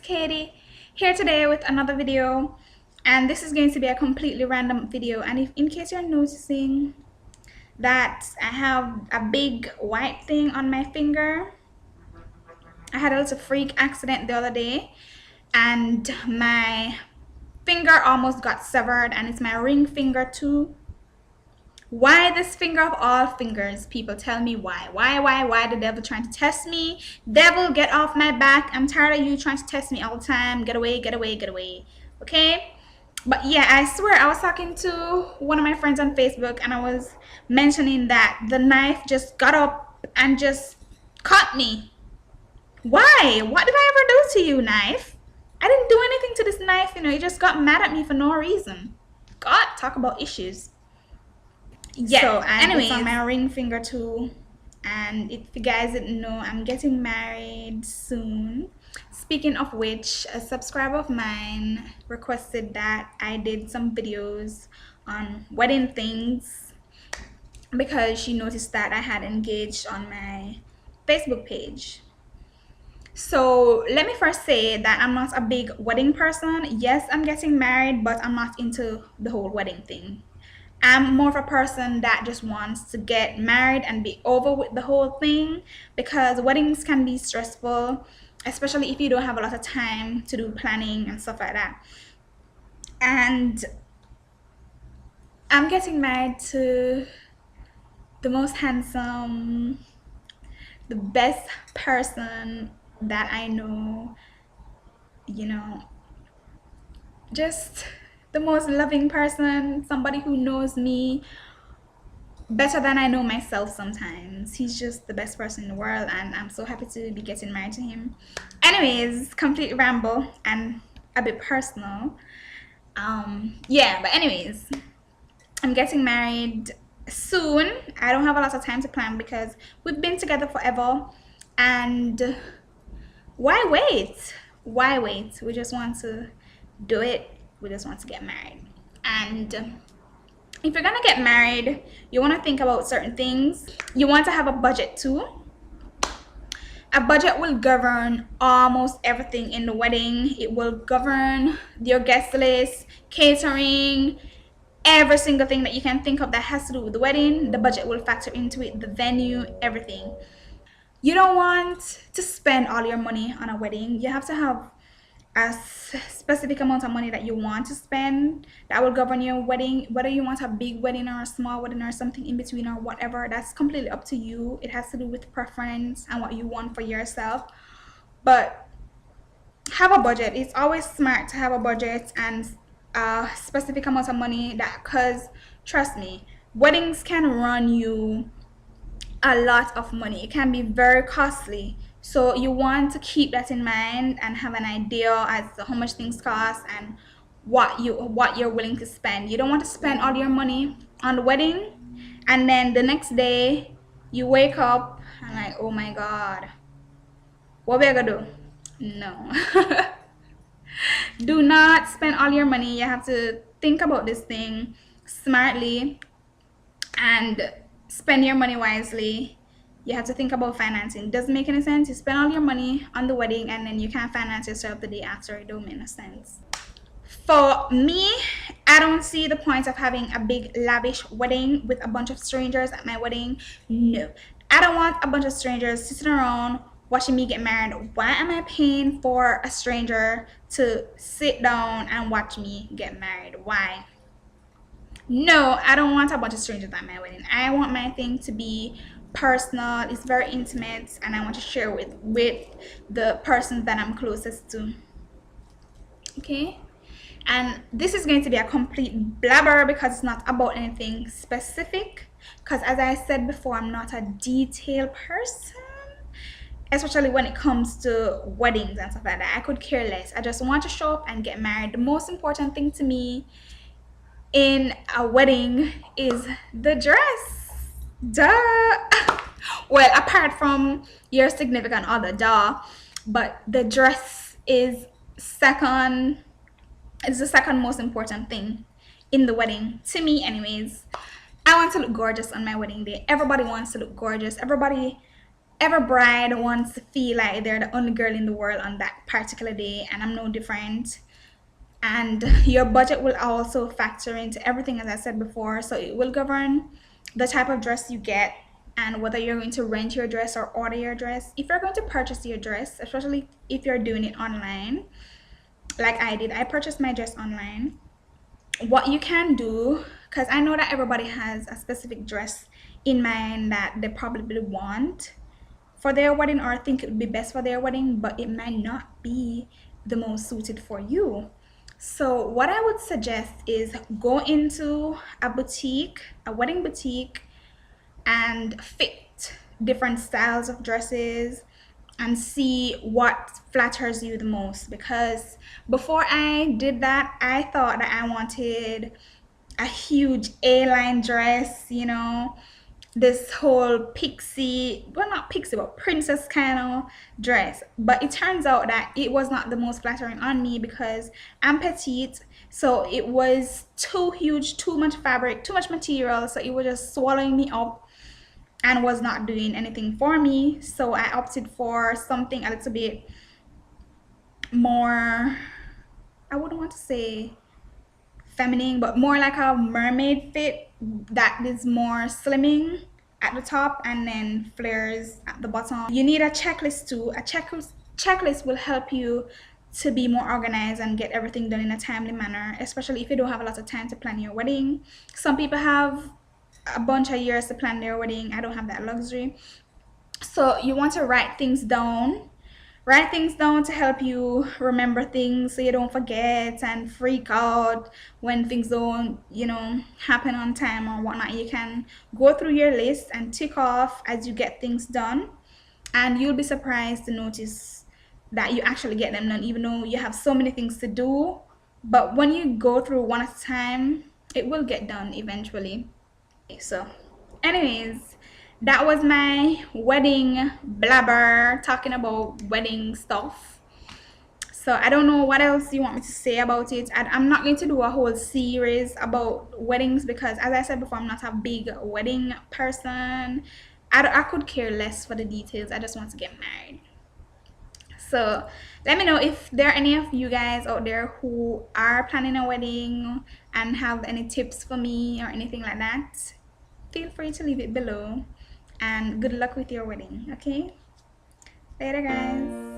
Katie here today with another video, and this is going to be a completely random video. And if in case you're noticing that I have a big white thing on my finger, I had a little freak accident the other day and my finger almost got severed, and it's my ring finger too. Why this finger of all fingers? People, tell me why. Why the devil trying to test me? Devil, get off my back. I'm tired of you trying to test me all the time. Get away. Okay? But yeah, I swear I was talking to one of my friends on Facebook, and I was mentioning that the knife just got up and just cut me. Why? What did I ever do to you, knife? I didn't do anything to this knife, you just got mad at me for no reason. God, talk about issues. Yeah, so anyways, it's on my ring finger too. And if you guys didn't know, I'm getting married soon. Speaking of which, a subscriber of mine requested that I did some videos on wedding things because she noticed that I had engaged on my Facebook page. So let me first say that I'm not a big wedding person. Yes, I'm getting married, but I'm not into the whole wedding thing. I'm more of a person that just wants to get married and be over with the whole thing, because weddings can be stressful, especially if you don't have a lot of time to do planning and stuff like that. And I'm getting married to the most handsome, the best person that I know, just the most loving person, somebody who knows me better than I know myself sometimes. He's just the best person in the world, and I'm so happy to be getting married to him. Anyways, complete ramble and a bit personal. Yeah, but anyways, I'm getting married soon. I don't have a lot of time to plan because we've been together forever, and why wait? We just want to do it. We just want to get married. And if you're gonna get married, you want to think about certain things. You want to have a budget too. A budget will govern almost everything in the wedding. It will govern your guest list, catering, every single thing that you can think of that has to do with the wedding. The budget will factor into it, the venue, everything. You don't want to spend all your money on a wedding. You have to have a specific amount of money that you want to spend that will govern your wedding. Whether you want a big wedding or a small wedding or something in between or whatever, that's completely up to you. It has to do with preference and what you want for yourself. But have a budget. It's always smart to have a budget and a specific amount of money, because trust me, weddings can run you a lot of money. It can be very costly. So you want to keep that in mind and have an idea as to how much things cost and what you're willing to spend. You don't want to spend all your money on the wedding and then the next day you wake up and like, oh my god, what we gonna do? No. Do not spend all your money. You have to think about this thing smartly and spend your money wisely. You have to think about financing. It doesn't make any sense. You spend all your money on the wedding and then you can't finance yourself the day after. It don't make no sense. For me, I don't see the point of having a big lavish wedding with a bunch of strangers at my wedding. No, I don't want a bunch of strangers sitting around watching me get married. Why am I paying for a stranger to sit down and watch me get married? Why? No, I don't want a bunch of strangers at my wedding. I want my thing to be personal. It's very intimate, and I want to share with the person that I'm closest to. Okay, and this is going to be a complete blabber because it's not about anything specific, because as I said before, I'm not a detailed person, especially when it comes to weddings and stuff like that. I could care less. I just want to show up and get married. The most important thing to me in a wedding is the dress. Duh. Well, apart from your significant other, duh, but the dress is the second most important thing in the wedding to me anyways. I want to look gorgeous on my wedding day. Everybody wants to look gorgeous. Everybody every bride wants to feel like they're the only girl in the world on that particular day, and I'm no different. And your budget will also factor into everything, as I said before, so it will govern the type of dress you get and whether you're going to rent your dress or order your dress. If you're going to purchase your dress, especially if you're doing it online like I did, I purchased my dress online. What you can do, because I know that everybody has a specific dress in mind that they probably want for their wedding or think it would be best for their wedding, but it might not be the most suited for you. So what I would suggest is go into a boutique, a wedding boutique, and fit different styles of dresses and see what flatters you the most. Because before I did that, I thought that I wanted a huge A-line dress, you know, this whole pixie, well, not pixie, but princess kind of dress. But it turns out that it was not the most flattering on me because I'm petite, so it was too huge, too much fabric, too much material, so it was just swallowing me up and was not doing anything for me. So I opted for something a little bit more, I wouldn't want to say feminine, but more like a mermaid fit that is more slimming at the top and then flares at the bottom. You need a checklist too. A checklist will help you to be more organized and get everything done in a timely manner, especially if you don't have a lot of time to plan your wedding. Some people have a bunch of years to plan their wedding. I don't have that luxury. So you want to write things down. Write things down to help you remember things so you don't forget and freak out when things don't, you know, happen on time or whatnot. You can go through your list and tick off as you get things done, and you'll be surprised to notice that you actually get them done, even though you have so many things to do. But when you go through one at a time, it will get done eventually. So anyways, that was my wedding blabber talking about wedding stuff. So I don't know what else you want me to say about it. I'm not going to do a whole series about weddings because, as I said before, I'm not a big wedding person. I could care less for the details. I just want to get married. So let me know if there are any of you guys out there who are planning a wedding and have any tips for me or anything like that. Feel free to leave it below, and good luck with your wedding. Okay, later guys.